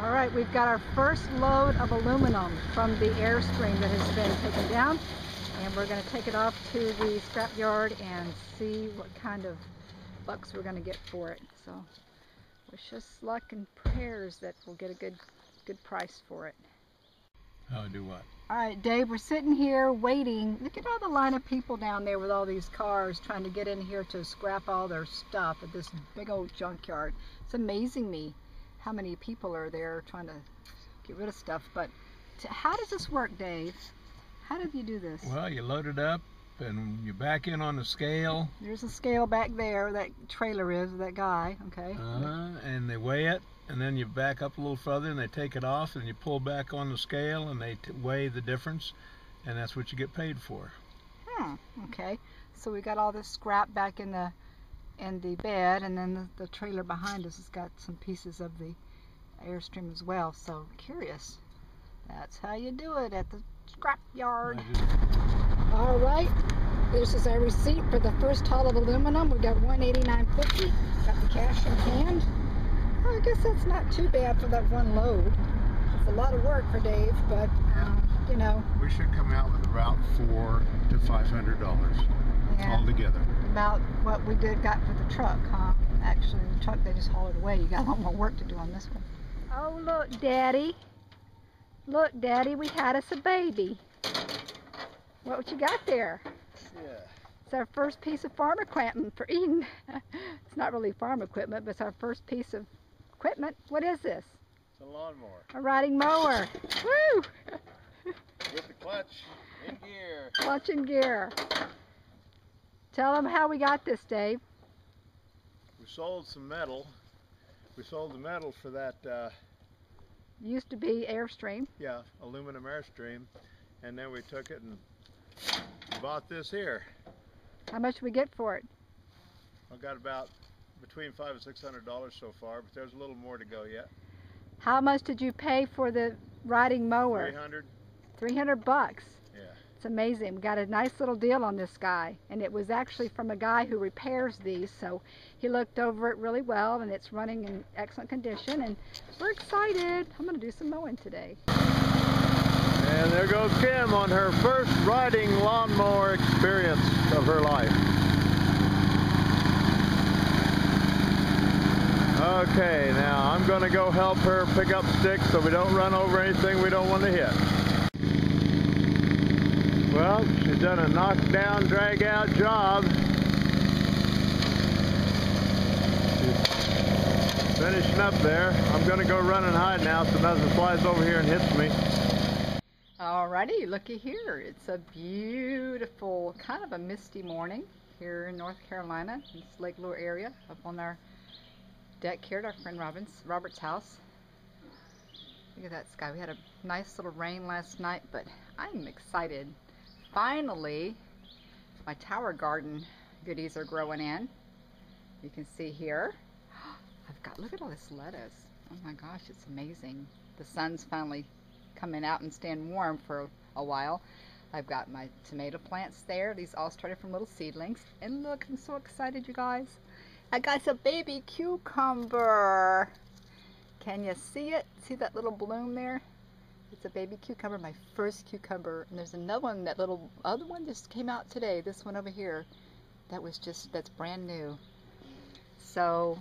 All right, we've got our first load of aluminum from the Airstream that has been taken down, and we're going to take it off to the scrapyard and see what kind of bucks we're going to get for it. So wish us luck and prayers that we'll get a good price for it. Oh, do what? All right, Dave, we're sitting here waiting. Look at all the line of people down there with all these cars trying to get in here to scrap all their stuff at this big old junkyard. It's amazing me how many people are there trying to get rid of stuff. But how does this work, Dave? How did you do this? Well, you load it up and you back in on the scale. There's a scale back there, that trailer is, that guy, okay. And they weigh it, and then you back up a little further and they take it off and you pull back on the scale and they weigh the difference, and that's what you get paid for. Okay. So we got all this scrap back in the bed, and then the trailer behind us has got some pieces of the Airstream as well. So curious. That's how you do it at the scrap yard. All right, this is our receipt for the first haul of aluminum. We got $189.50. Got the cash in hand. Well, I guess that's not too bad for that one load. It's a lot of work for Dave, but you know. We should come out with about $400 to $500 altogether. About what we got for the truck, huh? Actually, the truck, they just haul it away. You got a lot more work to do on this one. Oh, look, Daddy. Look, Daddy, we had us a baby. What you got there? Yeah. It's our first piece of farm equipment for Eden. It's not really farm equipment, but it's our first piece of equipment. What is this? It's a lawnmower. A riding mower. Woo! With the clutch in gear. Clutch in gear. Tell them how we got this, Dave. We sold some metal. We sold the metal for that Used to be Airstream. Yeah, aluminum Airstream, and then we took it and bought this here. How much did we get for it? I got about between $500 and $600 so far, but there's a little more to go yet. How much did you pay for the riding mower? $300. $300. Yeah. It's amazing. We got a nice little deal on this guy, and it was actually from a guy who repairs these, so he looked over it really well, and it's running in excellent condition, and we're excited. I'm going to do some mowing today. And there goes Kim on her first riding lawnmower experience of her life. Okay, now I'm going to go help her pick up sticks so we don't run over anything we don't want to hit. Well, she's done a knockdown, drag-out job. She's finishing up there. I'm going to go run and hide now so nothing flies over here and hits me. Alrighty, looky here. It's a beautiful, kind of a misty morning here in North Carolina, in this Lake Lure area, up on our deck here at our friend Robert's house. Look at that sky. We had a nice little rain last night, but I'm excited. Finally, my tower garden goodies are growing in. You can see here. Look at all this lettuce. Oh my gosh, it's amazing. The sun's finally coming out and staying warm for a while. I've got my tomato plants there. These all started from little seedlings. And look, I'm so excited, you guys. I got some baby cucumber. Can you see it? See that little bloom there? It's a baby cucumber, my first cucumber. And there's another one, that little other one just came out today. This one over here, that's brand new. So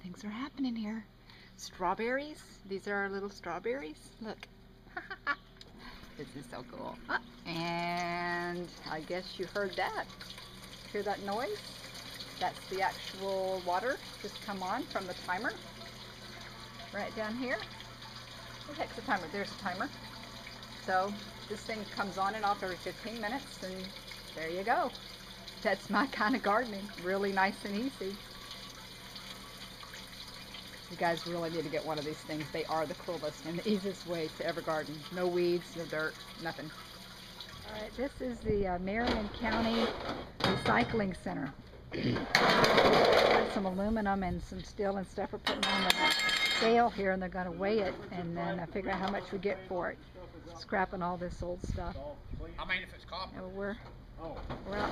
things are happening here. Strawberries. These are our little strawberries. Look. This is so cool. And I guess you heard that. Hear that noise? That's the actual water just come on from the timer. Right down here. What the heck's the timer? There's a timer. So this thing comes on and off every 15 minutes, and there you go. That's my kind of gardening. Really nice and easy. You guys really need to get one of these things. They are the coolest and the easiest way to ever garden. No weeds, no dirt, nothing. All right, this is the Marion County Recycling Center. Got some aluminum and some steel and stuff we're putting on the scale here, and they're going to weigh it and then figure out how much we get for it. Scrapping all this old stuff. I mean, if it's copper. And we're out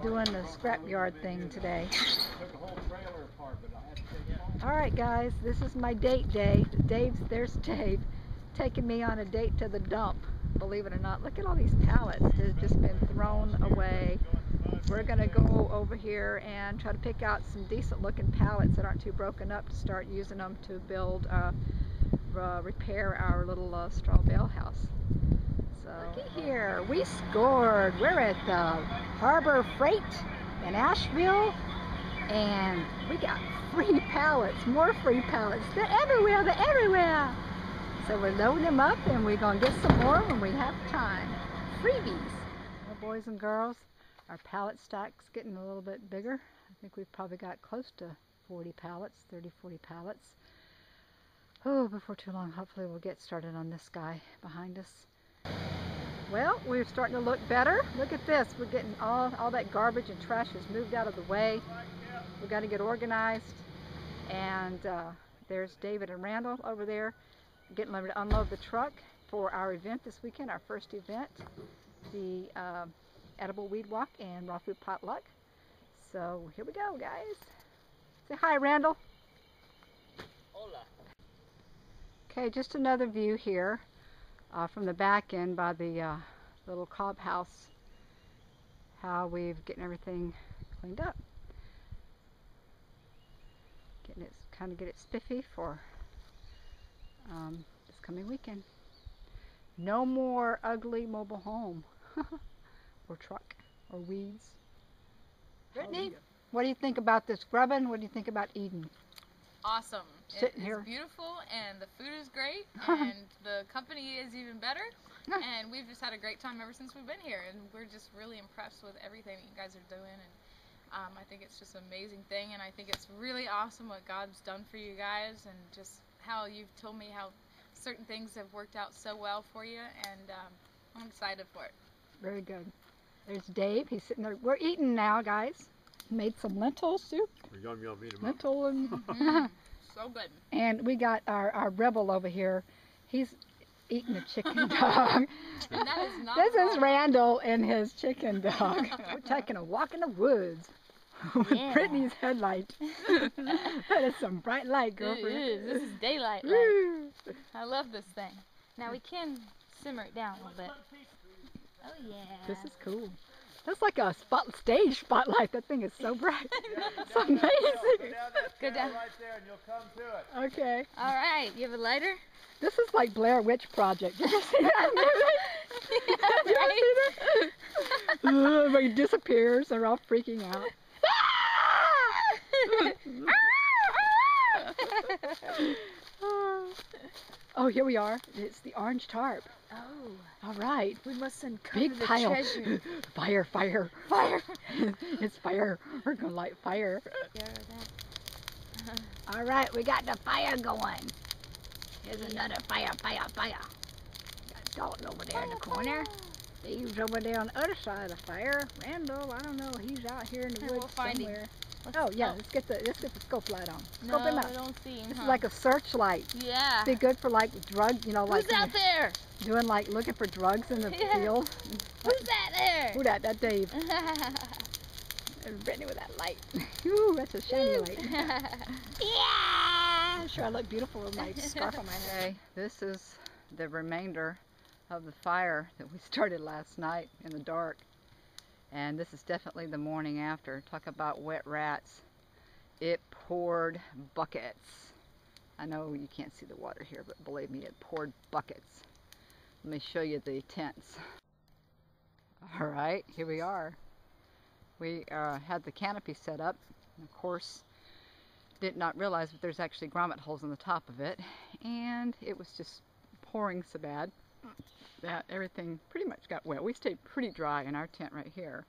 doing the scrapyard thing today. Alright guys, this is my date day. There's Dave taking me on a date to the dump. Believe it or not, look at all these pallets that have just been thrown away. We're gonna go over here and try to pick out some decent looking pallets that aren't too broken up to start using them to build, repair our little straw bale house. So looky here, we scored. We're at the Harbor Freight in Asheville, and we got free pallets, more free pallets. They're everywhere, they're everywhere. So we're loading them up and we're gonna get some more when we have time. Freebies. Well, boys and girls, our pallet stack's getting a little bit bigger. I think we've probably got close to 40 pallets, 30, 40 pallets. Oh, before too long, hopefully we'll get started on this guy behind us. Well, we're starting to look better. Look at this. We're getting all that garbage and trash is moved out of the way. We've got to get organized. And there's David and Randall over there getting ready to unload the truck for our event this weekend, our first event, the edible weed walk and raw food potluck. So here we go, guys. Say hi, Randall. Hola. Okay, just another view here from the back end by the little cob house, how we've getting everything cleaned up. Getting it, kind of get it spiffy for this coming weekend. No more ugly mobile home or truck or weeds. Brittany, what do you think about this grubbing? What do you think about Eden? Awesome. Sitting It here. is beautiful, and the food is great, and the company is even better, and we've just had a great time ever since we've been here, and we're just really impressed with everything that you guys are doing, and I think it's just an amazing thing, and I think it's really awesome what God's done for you guys, and just how you've told me how certain things have worked out so well for you, and I'm excited for it. Very good. There's Dave. He's sitting there. We're eating now, guys. Made some lentil soup. Yum, yum, eat 'em up. Lentil and So good. and we got our rebel over here. He's eating a chicken dog. And that is not This is wrong. Randall and his chicken dog. We're taking a walk in the woods with Yeah. Brittany's headlight. That is some bright light, It girlfriend. is. This is daylight light. Woo. I love this thing. Now we can simmer it down a little bit. Oh yeah. This is cool. That's like a stage spotlight. That thing is so bright. It's amazing. Go down. Right there, and you'll come to it. Okay. All right. You have a lighter? This is like Blair Witch Project. Did you see that movie? Did you ever see that? Everybody disappears. They're all freaking out. Oh, here we are. It's the orange tarp. Oh. All right. We must uncover Big the pile. treasure. Fire, fire. Fire. It's fire. We're going to light fire. Yeah, that. All right, we got the fire going. Here's another fire, fire, fire. Got Dalton over there in the corner. Steve's over there on the other side of the fire. Randall, I don't know, he's out here in the Hey, woods we'll find him. somewhere. Oh yeah, let's get the scope light on. No, Scope him I out. don't see him. This huh? is like a searchlight. Yeah. Be good for like drug, like Who's when out there? you're doing like looking for drugs in the Yeah. field. Who's that there? Ooh, that Dave. And Brittany with that light. Ooh, that's a shiny light. Yeah. Sure, I look beautiful with my scarf on my head. This is the remainder of the fire that we started last night in the dark. And this is definitely the morning after. Talk about wet rats. It poured buckets. I know you can't see the water here, but believe me, it poured buckets. Let me show you the tents. All right, here we are. We had the canopy set up. And of course, did not realize that there's actually grommet holes in the top of it. And it was just pouring so bad that everything pretty much got wet. We stayed pretty dry in our tent right here.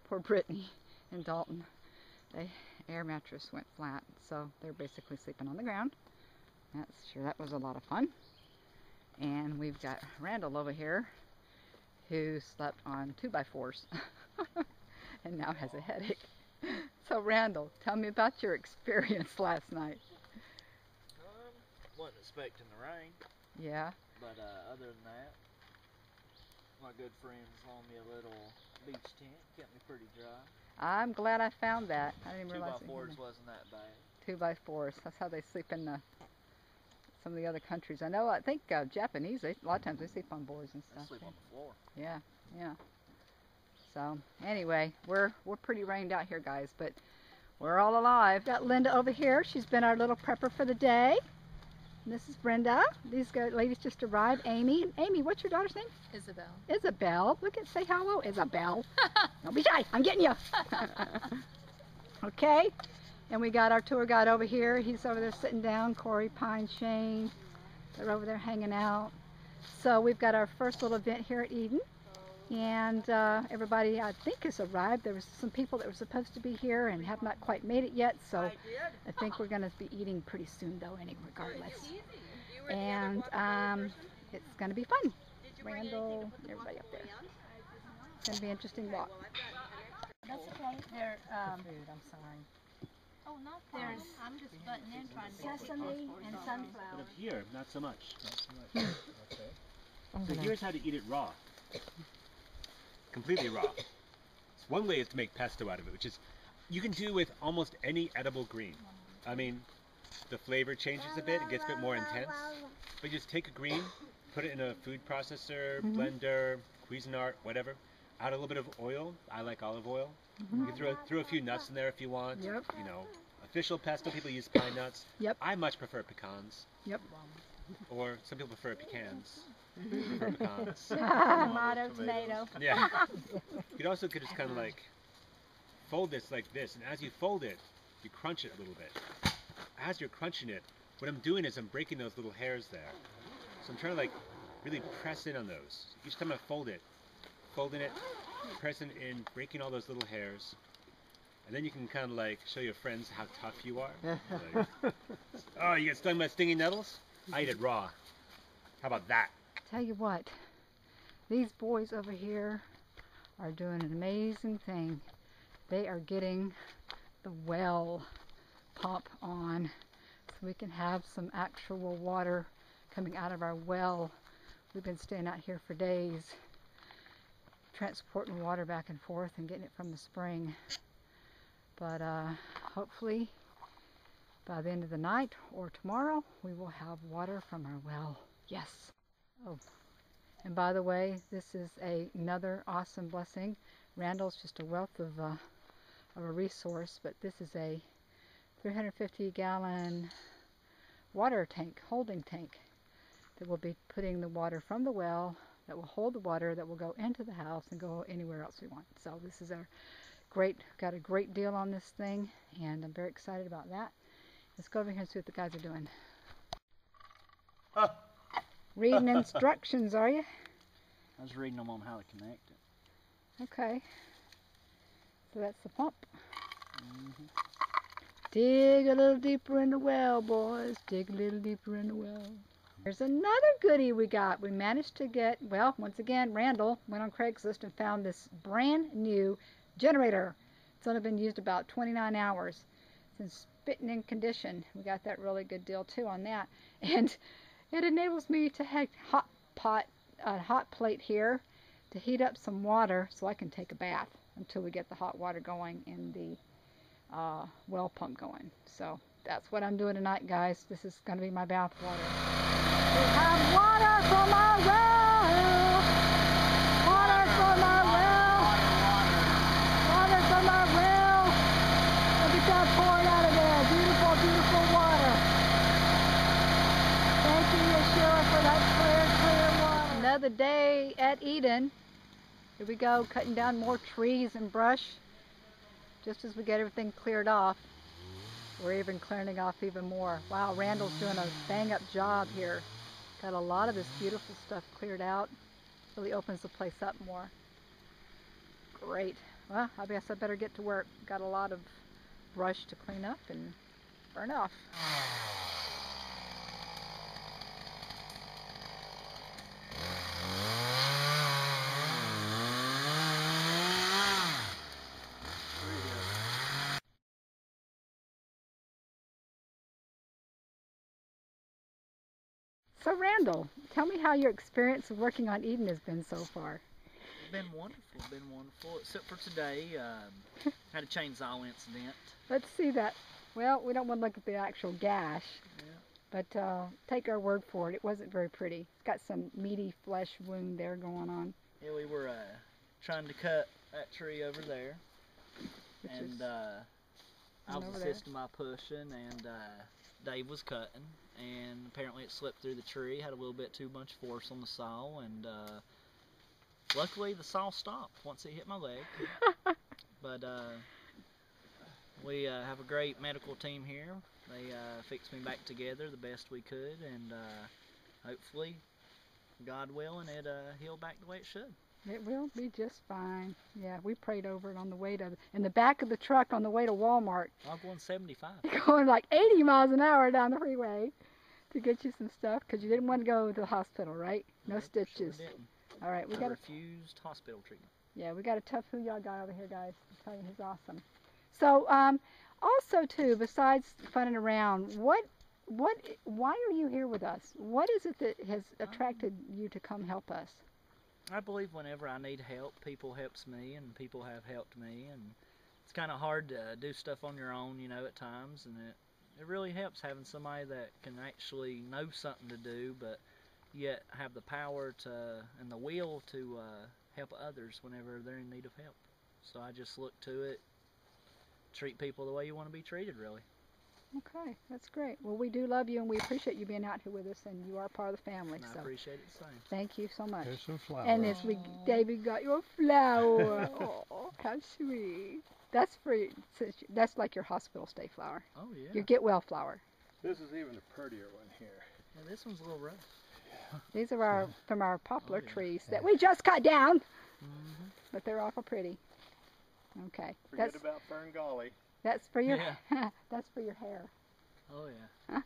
Poor Brittany and Dalton. The air mattress went flat, so they're basically sleeping on the ground. That was a lot of fun. And we've got Randall over here who slept on 2x4s and now has a headache. So Randall, tell me about your experience last night. Wasn't expecting the rain, Yeah. but other than that, my good friends loaned me a little beach tent, kept me pretty dry. I'm glad I found that. I didn't Two realize by fours wasn't that bad. 2x4s. That's how they sleep in some of the other countries. I think Japanese, a lot of times they sleep on boards and They stuff. sleep on the floor. Yeah, yeah. So anyway, we're pretty rained out here, guys, but we're all alive. Got Linda over here. She's been our little prepper for the day. And this is Brenda. These ladies just arrived. Amy. Amy, what's your daughter's name? Isabel. Isabel. Look at, say hello, Isabel. Don't be shy. I'm getting you. Okay. And we got our tour guide over here. He's over there sitting down. Corey, Pine, Shane. They're over there hanging out. So we've got our first little event here at Eden. And everybody, I think, has arrived. There was some people that were supposed to be here and have not quite made it yet. So I think we're going to be eating pretty soon, though, regardless. And it's going to be fun. Randall, everybody up there. It's going to be an interesting walk. That's okay. They're, Food, I'm sorry. oh, not there's, I'm just butting in trying to sesame and But sunflower. up here, not so much. Okay. So here's how to eat it raw. Completely raw. So one way is to make pesto out of it, which is you can do with almost any edible green. I mean, the flavor changes a bit, it gets a bit more intense. But you just take a green, put it in a food processor, blender, Cuisinart, whatever. Add a little bit of oil. I like olive oil. You can throw a few nuts in there if you want. Yep. You know, official pesto people use pine nuts. Yep. I much prefer pecans. Yep. Or some people prefer pecans. Prefer pecans. Tomato, tomato. Yeah. You could just kind of like fold this like this, and as you fold it, you crunch it a little bit. As you're crunching it, what I'm doing is I'm breaking those little hairs there. So I'm trying to like really press in on those. Each time I fold it, folding it, pressing in, breaking all those little hairs. And then you can kind of like show your friends how tough you are. Like, oh, you get stung by stinging nettles? I eat it raw. How about that? Tell you what, these boys over here are doing an amazing thing. They are getting the well pump on so we can have some actual water coming out of our well. We've been staying out here for days, transporting water back and forth and getting it from the spring. But hopefully by the end of the night or tomorrow we will have water from our well. Yes. Oh, and by the way, this is another awesome blessing. Randall's just a wealth of a resource, but this is a 350-gallon water tank, holding tank, that will be putting the water from the well, that will hold the water, that will go into the house and go anywhere else we want. So this is got a great deal on this thing, and I'm very excited about that. Let's go over here and see what the guys are doing. Reading instructions, are you? I was reading them on how to connect it. Okay. So that's the pump. Dig a little deeper in the well, boys. Dig a little deeper in the well. There's another goodie we got. We managed to get, well, once again, Randall went on Craigslist and found this brand new generator. It's only been used about 29 hours. It's in spitting in condition. We got that really good deal too on that. And it enables me to have a hot plate here to heat up some water so I can take a bath until we get the hot water going and the well pump going. So that's what I'm doing tonight, guys. This is going to be my bath water. We have water from our well. Water from our well. Water from our well. Look at that pouring out of there. Beautiful, beautiful water. Thank you, Yeshua, for that clear water. Another day at Eden. Here we go, cutting down more trees and brush. Just as we get everything cleared off, we're even clearing off even more. Wow, Randall's doing a bang-up job here. Got a lot of this beautiful stuff cleared out. Really opens the place up more. Great. Well, I guess I better get to work. Got a lot of brush to clean up and burn off. So Randall, tell me how your experience of working on Eden has been so far. It's been wonderful, except for today. Had a chainsaw incident. Let's see that. Well, we don't want to look at the actual gash, Yeah. but take our word for it. It wasn't very pretty. It's got some meaty flesh wound there going on. Yeah, we were trying to cut that tree over there, Which and is I was over there. assisting by pushing, and Dave was cutting, and apparently it slipped through the tree, had a little bit too much force on the saw, and luckily the saw stopped once it hit my leg. But we have a great medical team here. They fixed me back together the best we could, and hopefully, God willing, it healed back the way it should. It will be just fine. Yeah, we prayed over it on the way to, in the back of the truck on the way to Walmart. I'm going 75. Going like 80 miles an hour down the freeway to get you some stuff because you didn't want to go to the hospital, right? No Nope, stitches. Sure didn't. All right, we I got a, refused hospital treatment. yeah, we got a tough y'all guy over here, guys. I'm telling you, he's awesome. So, also too, besides funning around, why are you here with us? What is it that has attracted you to come help us? I believe whenever I need help, people helps me, and people have helped me, and it's kind of hard to do stuff on your own, you know, at times, and it really helps having somebody that can actually know something to do, but yet have the power to and the will to help others whenever they're in need of help. So I just look to it, treat people the way you want to be treated, really. Okay, that's great. Well, we do love you, and we appreciate you being out here with us, and you are part of the family. And I So appreciate it the same. thank you so much. There's some flowers. And as David got your flower. Oh, how sweet. That's for that's like your hospital stay flower. Oh, yeah. Your get well flower. This is even a prettier one here. Yeah, this one's a little rough. These are from our poplar yeah. trees that we just cut down, Mm-hmm. but they're awful pretty. Okay, Forget about Fern Golly. that's for your Yeah. that's for your hair. Oh, yeah.